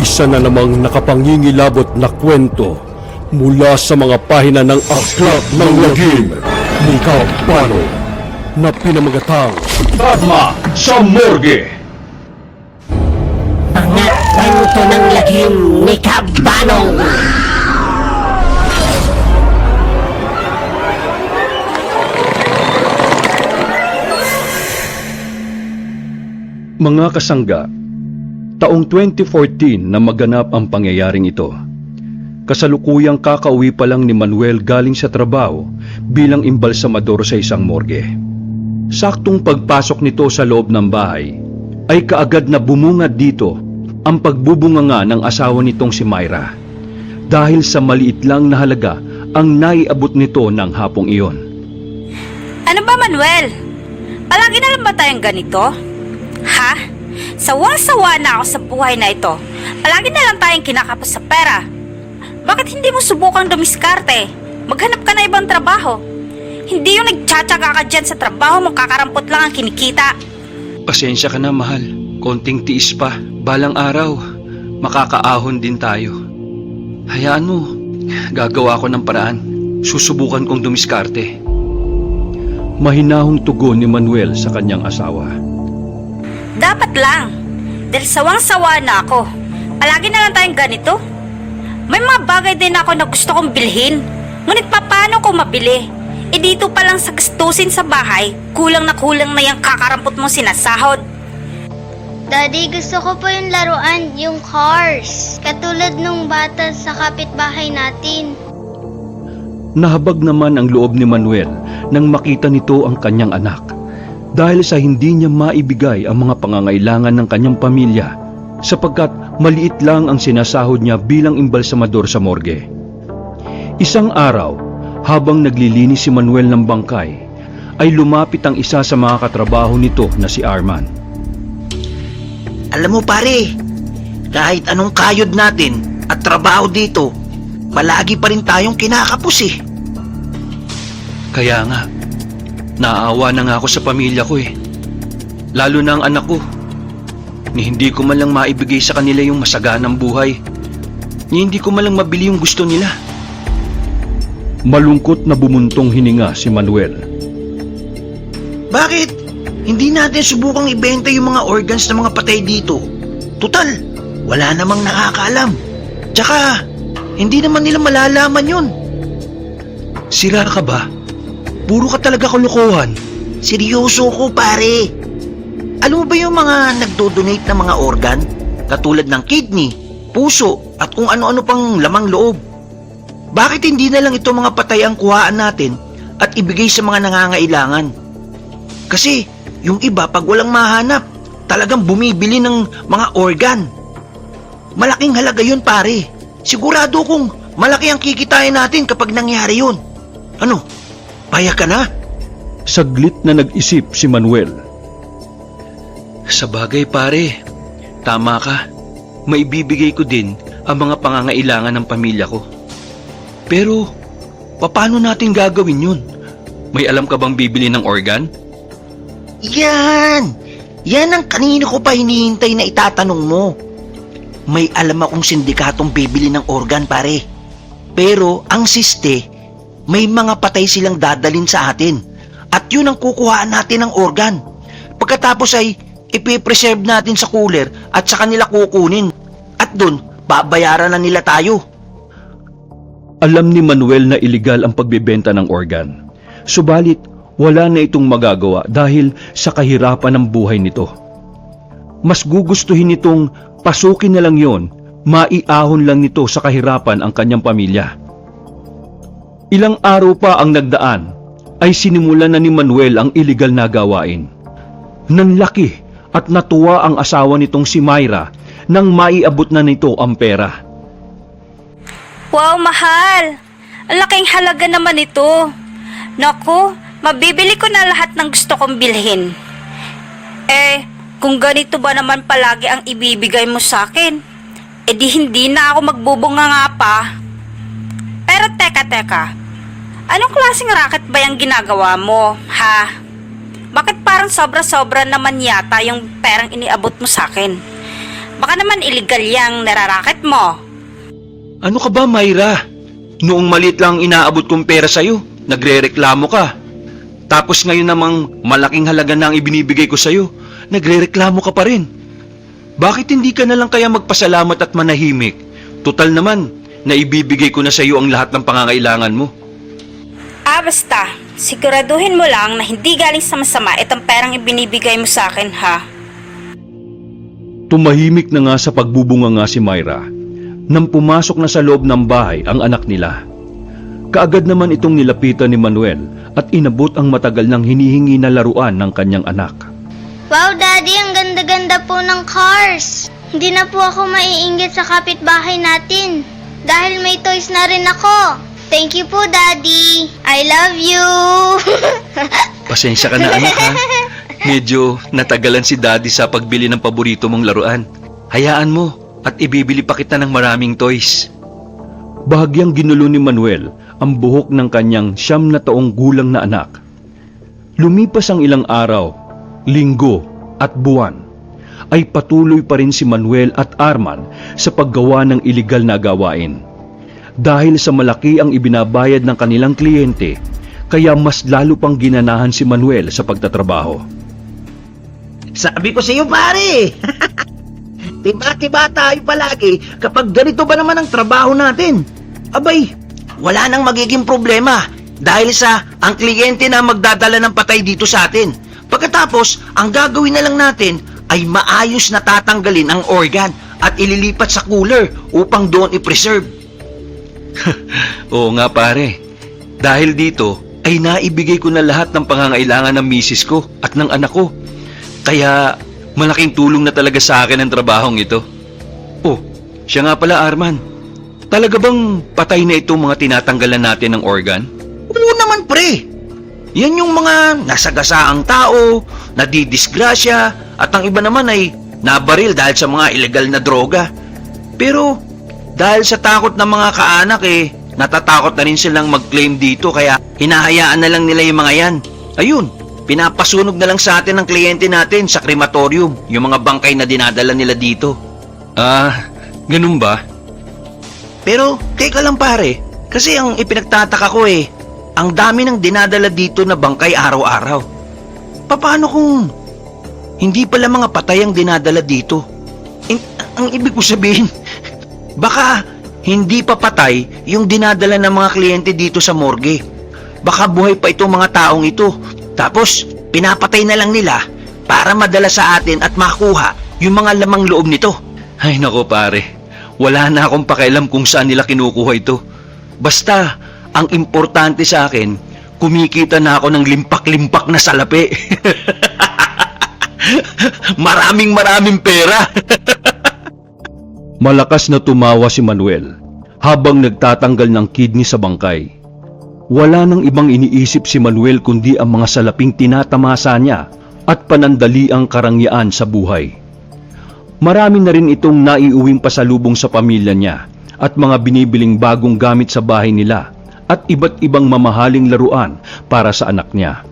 Isa na namang nakapangingilabot na kwento mula sa mga pahina ng Aklat ng Lagim ni Kabano na pinamagatang Tagma sa Morgue. Mga kwento ng lagim ni Kabano. Mga kasangga, taong 2014 na maganap ang pangyayaring ito. Kasalukuyang kakauwi pa lang ni Manuel galing sa trabaho bilang imbalsamador sa isang morgue. Saktong pagpasok nito sa loob ng bahay, ay kaagad na bumungad dito ang pagbubunganga ng asawa nitong si Myra. Dahil sa maliit lang na halaga ang naiabot nito ng hapong iyon. Ano ba, Manuel? Palagi na lang ba tayong ganito? Ha? Sawa-sawa na ako sa buhay na ito. Palagi na lang tayong kinakapos sa pera. Bakit hindi mo subukang dumiskarte? Maghanap ka na ibang trabaho. Hindi yung nagtsatsaga ka dyan sa trabaho mo, kakarampot lang ang kinikita. Pasensya ka na, mahal. Konting tiis pa. Balang araw, makakaahon din tayo. Hayaan mo, gagawa ko ng paraan. Susubukan kong dumiskarte. Mahinahong tugon ni Manuel sa kanyang asawa. Dapat lang. Dahil sawang-sawa na ako. Palagi na lang tayong ganito. May mga bagay din ako na gusto kong bilhin. Ngunit paano ko mabili? E dito pa lang sa gastusin sa bahay, kulang na yung kakarampot mong sinasahod. Daddy, gusto ko po yung laruan, yung cars. Katulad nung bata sa kapitbahay natin. Nahabag naman ang loob ni Manuel nang makita nito ang kanyang anak. Dahil sa hindi niya maibigay ang mga pangangailangan ng kanyang pamilya sapagkat maliit lang ang sinasahod niya bilang imbalsamador sa morgue. Isang araw, habang naglilinis si Manuel ng bangkay, ay lumapit ang isa sa mga katrabaho nito na si Arman. Alam mo pare, kahit anong kayod natin at trabaho dito, palagi pa rin tayong kinakapos eh. Kaya nga, naawa na nga ako sa pamilya ko eh. Lalo na ang anak ko. Ni hindi ko man lang maibigay sa kanila yung masaganang buhay. Ni hindi ko man lang mabili yung gusto nila. Malungkot na bumuntong hininga si Manuel. Bakit? Hindi natin subukang ibenta yung mga organs ng mga patay dito. Tutal, wala namang nakakaalam. Tsaka, hindi naman nila malalaman yun. Sira ka ba? Puro ka talaga kalokohan. Seryoso ko pare. Alam mo ba yung mga nagdo-donate ng mga organ? Katulad ng kidney, puso, at kung ano-ano pang lamang loob. Bakit hindi na lang ito mga patay ang kuhaan natin at ibigay sa mga nangangailangan? Kasi yung iba pag walang mahanap, talagang bumibili ng mga organ. Malaking halaga yun pare. Sigurado kong malaki ang kikitain natin kapag nangyari yun. Ano? Payag ka na? Saglit na nag-isip si Manuel. Sa bagay pare, tama ka. Maibibigay ko din ang mga pangangailangan ng pamilya ko. Pero, paano natin gagawin yun? May alam ka bang bibili ng organ? Yan! Yan ang kanina ko pa hinihintay na itatanong mo. May alam akong sindikatong bibili ng organ pare. Pero ang siste, may mga patay silang dadalin sa atin. At yun ang kukuhaan natin ng organ. Pagkatapos ay ipipreserve natin sa cooler at sa kanila kukunin. At dun, babayaran na nila tayo. Alam ni Manuel na iligal ang pagbebenta ng organ. Subalit, wala na itong magagawa dahil sa kahirapan ng buhay nito. Mas gugustuhin nitong pasukin na lang yon, maiahon lang nito sa kahirapan ang kanyang pamilya. Ilang araw pa ang nagdaan, ay sinimulan na ni Manuel ang iligal na gawain. Nanlaki at natuwa ang asawa nitong si Myra nang maiabot na nito ang pera. Wow, mahal! Ang laking halaga naman ito. Naku, mabibili ko na lahat ng gusto kong bilhin. Kung ganito ba naman palagi ang ibibigay mo sa akin, di hindi na ako magbubunga nga pa. Pero teka, anong klaseng racket ba yung ginagawa mo, ha? Bakit parang sobra-sobra naman yata yung perang iniabot mo sa akin? Baka naman illegal yang nararaket mo. Ano ka ba, Myra? Noong maliit lang ang inaabot kong pera sa'yo, nagre-reklamo ka. Tapos ngayon namang malaking halaga na ang ibinibigay ko sa'yo, nagre-reklamo ka pa rin. Bakit hindi ka na lang kaya magpasalamat at manahimik? Total naman, naibibigay ko na sa'yo ang lahat ng pangangailangan mo. Basta, siguraduhin mo lang na hindi galing sa masama itong perang ibinibigay mo sa akin, ha? Tumahimik na nga sa pagbubunga nga si Myra nang pumasok na sa loob ng bahay ang anak nila. Kaagad naman itong nilapitan ni Manuel at inabot ang matagal nang hinihingi na laruan ng kanyang anak. Wow, Daddy, ang ganda-ganda po ng cars. Hindi na po ako maiinggit sa kapitbahay natin dahil may toys na rin ako. Thank you po, Daddy. I love you. Pasensya ka na, anak, ha? Medyo natagalan si Daddy sa pagbili ng paborito mong laruan. Hayaan mo at ibibili pa kita ng maraming toys. Bahagyang ginulo ni Manuel ang buhok ng kanyang 9 na taong gulang na anak. Lumipas ang ilang araw, linggo at buwan, ay patuloy pa rin si Manuel at Arman sa paggawa ng iligal na gawain. Dahil sa malaki ang ibinabayad ng kanilang kliyente, kaya mas lalo pang ginanahan si Manuel sa pagtatrabaho. Sabi ko sa iyo, pare. Tiba-tiba tayo palagi kapag ganito ba naman ang trabaho natin. Abay, wala nang magiging problema dahil sa ang kliyente na magdadala ng patay dito sa atin. Pagkatapos, ang gagawin na lang natin ay maayos na tatanggalin ang organ at ililipat sa cooler upang doon i-preserve. Oo nga, pare. Dahil dito ay naibigay ko na lahat ng pangangailangan ng misis ko at ng anak ko. Kaya malaking tulong na talaga sa akin ang trabahong ito. Oh, siya nga pala, Arman. Talaga bang patay na itong mga tinatanggalan natin ng organ? Oo naman, pre. Yan yung mga nasagasaang tao, nadidisgrasya, at ang iba naman ay nabaril dahil sa mga ilegal na droga. Pero dahil sa takot ng mga kaanak natatakot na rin silang mag-claim dito kaya hinahayaan na lang nila yung mga yan. Ayun, pinapasunog na lang sa atin ng kliyente natin sa crematorium, yung mga bangkay na dinadala nila dito. Ganun ba? Pero teka lang, pare, kasi ang ipinagtataka ko ang dami ng dinadala dito na bangkay araw-araw. Paano kung hindi pala mga patay ang dinadala dito? Ang ibig ko sabihin, baka hindi pa patay yung dinadala ng mga kliyente dito sa morgue. Baka buhay pa itong mga taong ito. Tapos, pinapatay na lang nila para madala sa atin at makuha yung mga lamang loob nito. Ay nako, pare. Wala na akong pakialam kung saan nila kinukuha ito. Basta, ang importante sa akin, kumikita na ako ng limpak-limpak na salapi. Maraming pera. Malakas na tumawa si Manuel habang nagtatanggal ng kidney sa bangkay. Wala nang ibang iniisip si Manuel kundi ang mga salaping tinatamasa niya at panandaliang karangyaan sa buhay. Marami na rin itong naiuwing pasalubong sa pamilya niya at mga binibiling bagong gamit sa bahay nila at iba't ibang mamahaling laruan para sa anak niya.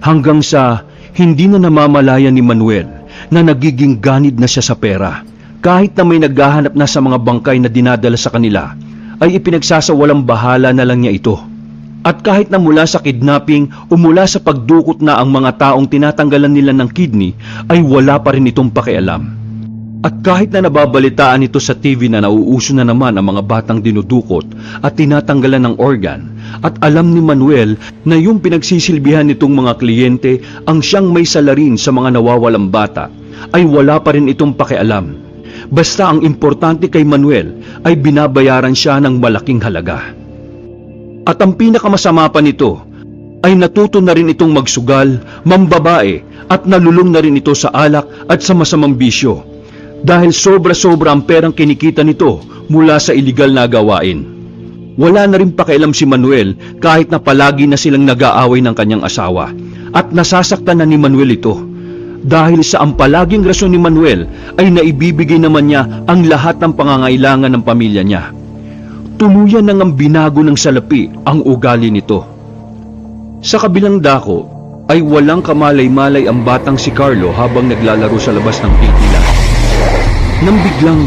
Hanggang sa hindi na namamalayan ni Manuel na nagiging ganid na siya sa pera. Kahit na may naghahanap na sa mga bangkay na dinadala sa kanila, ay ipinagsasawalang bahala na lang niya ito. At kahit na mula sa kidnapping o mula sa pagdukot na ang mga taong tinatanggalan nila ng kidney, ay wala pa rin itong pakialam. At kahit na nababalitaan ito sa TV na nauuso na naman ang mga batang dinudukot at tinatanggalan ng organ, at alam ni Manuel na yung pinagsisilbihan nitong mga kliyente ang siyang may salarin sa mga nawawalang bata, ay wala pa rin itong pakialam. Basta ang importante kay Manuel ay binabayaran siya ng malaking halaga. At ang pinakamasama pa nito ay natuto na rin itong magsugal, mambabae at nalulong na rin ito sa alak at sa masamang bisyo. Dahil sobra-sobra ang perang kinikita nito mula sa iligal na gawain. Wala na rin pakialam si Manuel kahit na palagi na silang nag-aaway ng kanyang asawa. At nasasaktan na ni Manuel ito. Dahil sa ang palaging rason ni Manuel ay naibibigay naman niya ang lahat ng pangangailangan ng pamilya niya. Tuluyan nang ang binago ng salapi ang ugali nito. Sa kabilang dako ay walang kamalay-malay ang batang si Carlo habang naglalaro sa labas ng gate nila. nang biglang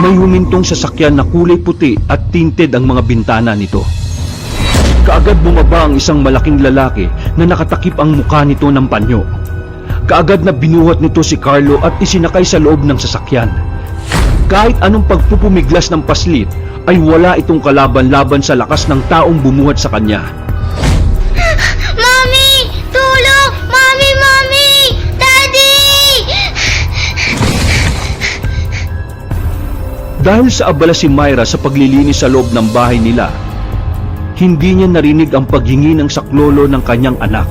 may humintong sasakyan na kulay puti at tinted ang mga bintana nito. Kaagad bumaba ang isang malaking lalaki na nakatakip ang mukha nito ng panyo. Kaagad na binuhat nito si Carlo at isinakay sa loob ng sasakyan. Kahit anong pagpupumiglas ng paslit ay wala itong kalaban-laban sa lakas ng taong bumuhat sa kanya. Mami! Tulong! Mami! Mami! Daddy! Dahil sa abala si Myra sa paglilinis sa loob ng bahay nila, hindi niya narinig ang paghingi ng saklolo ng kanyang anak.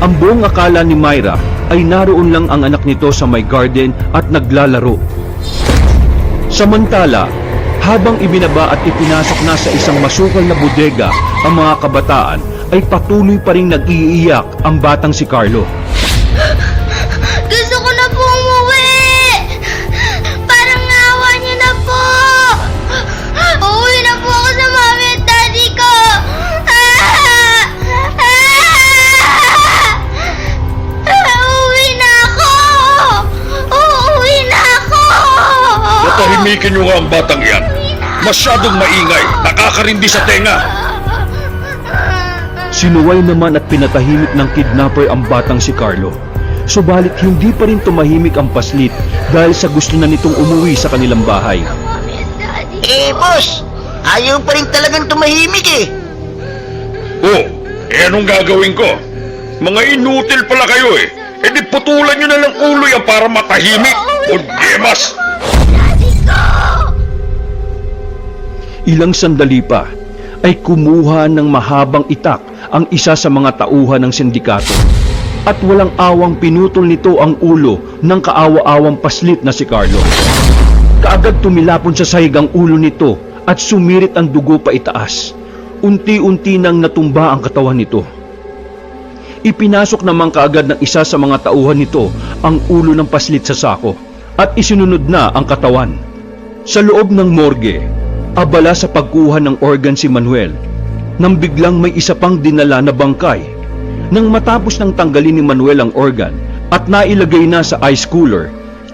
Ang buong akala ni Myra ay naroon lang ang anak nito sa may garden at naglalaro. Samantala, habang ibinaba at ipinasok na sa isang masukal na bodega ang mga kabataan, ay patuloy pa rin nag-iiyak ang batang si Carlo. Gusto ko na po umuwi! Parang naawa niyo na po! Uuwi na po ako sa mami at daddy ko! Uuwi na ako! Uuwi na ako! Natahimikin niyo nga ang batang yan. Masyadong maingay, nakakarindi sa tenga. Sinuway naman at pinatahimik ng kidnapper ang batang si Carlo. Subalit hindi pa rin tumahimik ang paslit dahil sa gusto na nitong umuwi sa kanilang bahay. Mami at daddy ko! Boss, ayaw pa rin talagang tumahimik eh. Oh, anong gagawin ko? Mga inutil pala kayo eh. E di putulan niyo na ng ulo yan para matahimik. O gemas! Daddy ko! Ilang sandali pa ay kumuha ng mahabang itak ang isa sa mga tauhan ng sindikato at walang awang pinutol nito ang ulo ng kaawa-awang paslit na si Carlo. Kaagad tumilapon sa sahig ang ulo nito at sumirit ang dugo pa itaas. Unti-unti nang natumba ang katawan nito. Ipinasok naman kaagad ng isa sa mga tauhan nito ang ulo ng paslit sa sako at isinunod na ang katawan. Sa loob ng morgue, abala sa pagkuha ng organ si Manuel nang biglang may isa pang dinala na bangkay. Nang matapos ng tanggalin ni Manuel ang organ at nailagay na sa ice cooler,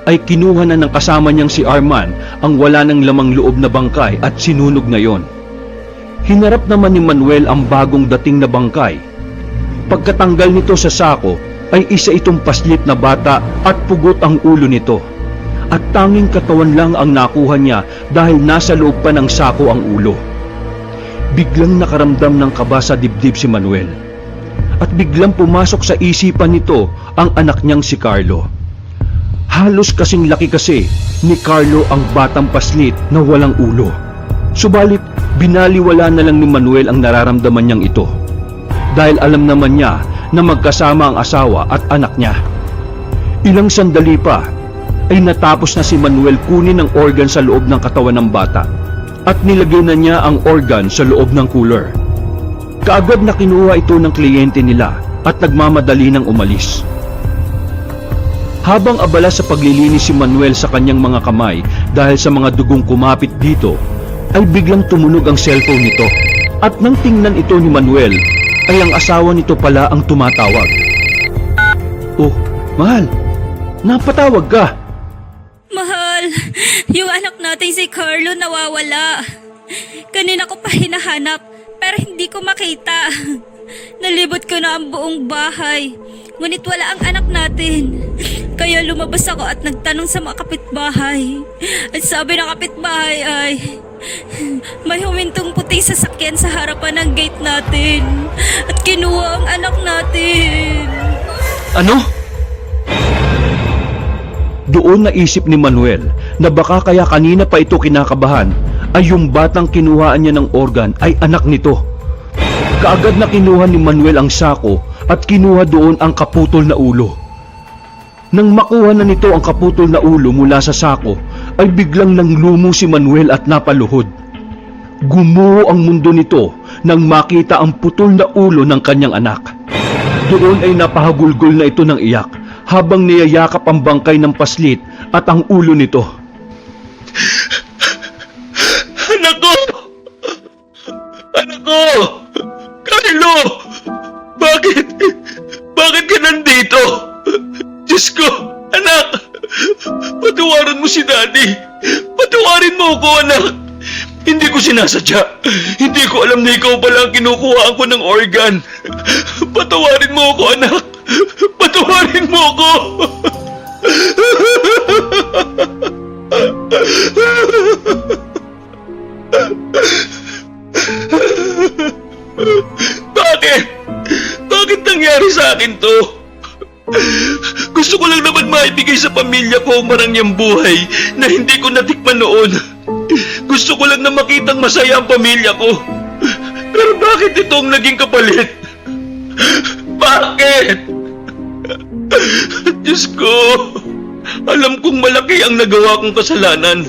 ay kinuha na ng kasama niyang si Arman ang wala ng lamang loob na bangkay at sinunog na yon. Hinarap naman ni Manuel ang bagong dating na bangkay. Pagkatanggal nito sa sako ay isa itong paslit na bata at pugot ang ulo nito. At tanging katawan lang ang nakuha niya dahil nasa loob pa ng sako ang ulo. Biglang nakaramdam ng kaba sa dibdib si Manuel. At biglang pumasok sa isipan nito ang anak niyang si Carlo. Halos kasing laki kasi ni Carlo ang batang paslit na walang ulo. Subalit, binaliwala na lang ni Manuel ang nararamdaman niyang ito. Dahil alam naman niya na magkasama ang asawa at anak niya. Ilang sandali pa, ay natapos na si Manuel kunin ang organ sa loob ng katawan ng bata at nilagay na niya ang organ sa loob ng cooler. Kaagad na kinuha ito ng kliyente nila at nagmamadali ng umalis. Habang abala sa paglilinis si Manuel sa kanyang mga kamay dahil sa mga dugong kumapit dito, ay biglang tumunog ang cellphone nito at nang tingnan ito ni Manuel, ay ang asawa nito pala ang tumatawag. Oh, mahal, napatawag ka. Mahal, yung anak natin si Carlo nawawala. Kanina ko pa hinahanap, pero hindi ko makita. Nalibot ko na ang buong bahay, ngunit wala ang anak natin. Kaya lumabas ako at nagtanong sa mga kapitbahay. At sabi ng kapitbahay ay, may humintong puting sasakyan sa harapan ng gate natin. At kinuha ang anak natin. Ano? Doon naisip ni Manuel na baka kaya kanina pa ito kinakabahan ay yung batang kinuhaan niya ng organ ay anak nito. Kaagad na kinuha ni Manuel ang sako at kinuha doon ang kaputol na ulo. Nang makuha na nito ang kaputol na ulo mula sa sako ay biglang nanglumo si Manuel at napaluhod. Gumuho ang mundo nito nang makita ang putol na ulo ng kanyang anak. Doon ay napahagulgol na ito ng iyak habang niyayakap ang bangkay ng paslit at ang ulo nito. Anak ko! Anak ko! Carlo! Bakit? Bakit ka nandito? Diyos ko! Anak! Patawaran mo si Daddy! Patawarin mo ako, anak. Hindi ko sinasadya. Hindi ko alam na ikaw pala ang kinukuhaan ko ng organ. Patawarin mo ako, anak. Patawarin mo ako. Bakit? Bakit nangyari sa akin to? Gusto ko lang naman maibigay sa pamilya ko ang marangyang buhay na hindi ko natikman noon. Gusto ko lang na makitang masaya ang pamilya ko. Pero bakit ito ang naging kapalit? Bakit? Diyos ko, alam kong malaki ang nagawa kong kasalanan.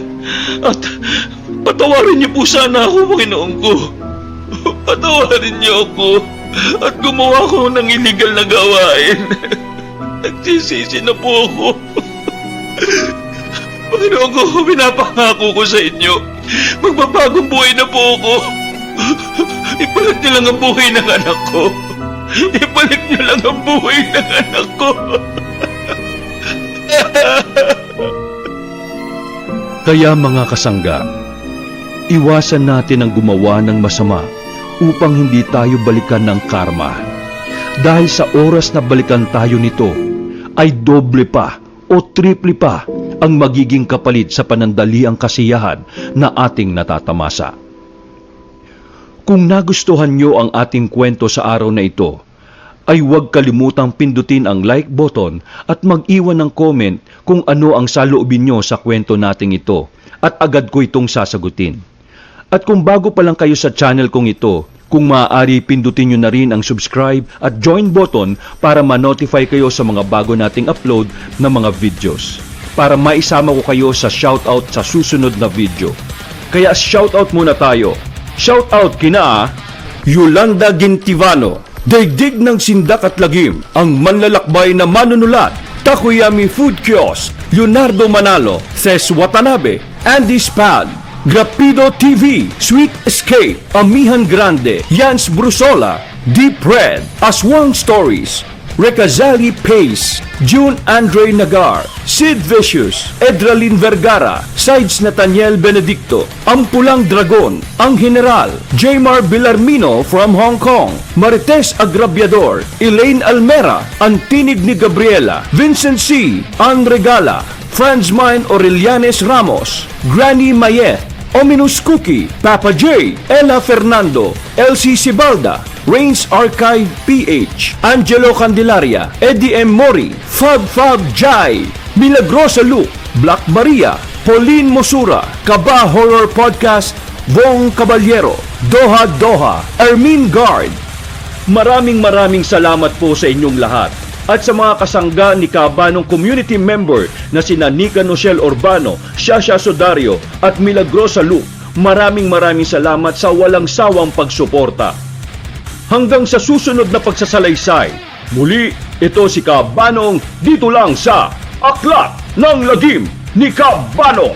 At patawarin niyo po sana ako, Panginoon ko. Patawarin niyo ako at gumawa ko ng illegal na gawain. Nagsisisi na po ako. Panginoon ko, pinapangako ko sa inyo, magbabagong buhay na po ako. Ibalik niyo lang ang buhay ng anak ko. Ibalik niyo lang ang buhay ng anak ko. Kaya mga kasangga, iwasan natin ang gumawa ng masama upang hindi tayo balikan ng karma. Dahil sa oras na balikan tayo nito, ay doble pa o triple pa ang magiging kapalit sa panandaliang kasiyahan na ating natatamasa. Kung nagustuhan nyo ang ating kwento sa araw na ito, ay huwag kalimutang pindutin ang like button at mag-iwan ng comment kung ano ang saloobin nyo sa kwento nating ito at agad ko itong sasagutin. At kung bago pa lang kayo sa channel kong ito, kung maaari pindutin nyo na rin ang subscribe at join button para ma-notify kayo sa mga bago nating upload na mga videos. Para maisama ko kayo sa shoutout sa susunod na video. Kaya shoutout muna tayo. Shoutout kina Yolanda Gintivano, Daigdig ng Sindak at Lagim, ang manlalakbay na manunulat, Takoyami Food Kiosk, Leonardo Manalo, Ces Watanabe, Andy Spad, Grapido TV, Sweet Escape, Amihan Grande, Jans Brusola, Deep Red, Aswang Stories, Recazali Pace, June Andre Nagar, Sid Vicious, Edralin Vergara, Sides Nathaniel Benedicto, Ampulang Dragon, Ang General, Jaymar Villarmino from Hong Kong, Marites Agrabiador, Elaine Almera, Antinig ni Gabriela, Vincent C., Ann Regala, Franz Mine Aurelianes Ramos, Granny Mayet, Ominous Cookie, Papa J, Ella Fernando, LC Sibalda, Reigns Archive PH, Angelo Candelaria, Eddie M. Mori, Fab Jai, Milagrosa Luke, Black Maria, Pauline Mosura, Kaba Horror Podcast, Vong Caballero, Doha, Ermin Guard. Maraming salamat po sa inyong lahat. At sa mga kasangga ni Kabanong community member na sina Nika Nochelle Urbano, Shasha Sodario at Milagrosa Luke, maraming salamat sa walang sawang pagsuporta. Hanggang sa susunod na pagsasalaysay, muli ito si Kabanong dito lang sa Aklat ng Lagim ni Kabanong.